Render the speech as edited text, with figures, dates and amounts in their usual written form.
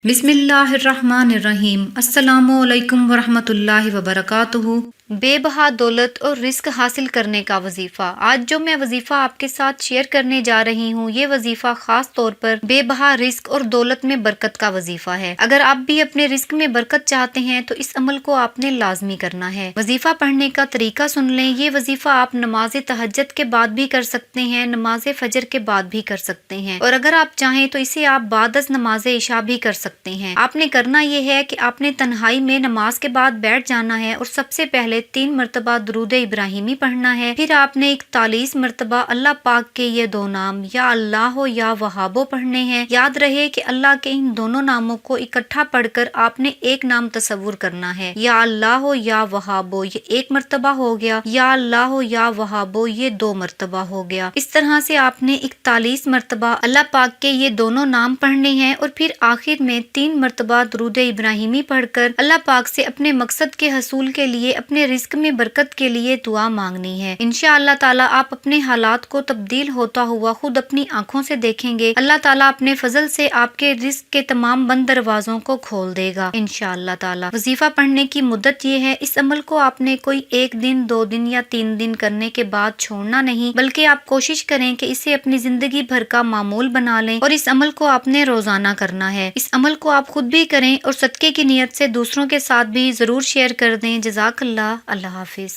बिस्मिल्लाहिर्रहमानिर्रहीम। अस्सलामु अलैकुम वरहमतुल्लाहि वबरकातुहू। बे बहा दौलत और रिस्क हासिल करने का वजीफ़ा। आज जो मैं वजीफ़ा आपके साथ शेयर करने जा रही हूँ, ये वजीफ़ा खास तौर पर बे बहा रिस्क और दौलत में बरकत का वजीफ़ा है। अगर आप भी अपने रिस्क में बरकत चाहते हैं तो इस अमल को आपने लाजमी करना है। वजीफ़ा पढ़ने का तरीका सुन लें। ये वजीफ़ा आप नमाज तहज्जुद के बाद भी कर सकते हैं, नमाज फजर के बाद भी कर सकते हैं, और अगर आप चाहें तो इसे आप बादस नमाज इशा भी कर सकते हैं। आपने करना ये है कि आपने तन्हाई में नमाज के बाद बैठ जाना है और सबसे पहले 3 मरतबा दुरूद इब्राहिमी पढ़ना है। फिर आपने 41 मरतबा अल्लाह पाक के ये दो नाम या अल्लाह या वहाबो पढ़ने हैं। याद रहे कि अल्लाह के इन दोनों नामों को इकट्ठा पढ़कर आपने एक नाम तसव्वुर करना है। या अल्लाह या वहाबो ये 1 मरतबा हो गया, या अल्लाह या वहाबो ये 2 मरतबा हो गया। इस तरह से आपने 41 मरतबा अल्लाह पाक के ये दोनों नाम पढ़ने हैं और फिर आखिर में 3 मरतबा दुरूद इब्राहिमी पढ़कर अल्लाह पाक से अपने मकसद के हसूल के लिए, अपने रिस्क में बरकत के लिए दुआ मांगनी है। इंशाअल्लाह ताला आप अपने हालात को तब्दील होता हुआ खुद अपनी आंखों से देखेंगे। अल्लाह ताला अपने फजल से आपके रिस्क के तमाम बंद दरवाजों को खोल देगा इंशाअल्लाह ताला। वजीफा पढ़ने की मुद्दत ये है, इस अमल को आपने कोई 1 दिन, 2 दिन या 3 दिन करने के बाद छोड़ना नहीं, बल्कि आप कोशिश करें कि इसे अपनी जिंदगी भर का मामूल बना लें और इस अमल को आपने रोजाना करना है। इस अमल को आप खुद भी करें और सदके की नियत से दूसरों के साथ भी जरूर शेयर कर दें। जज़ाकल्लाह। अल्लाह हाफिज।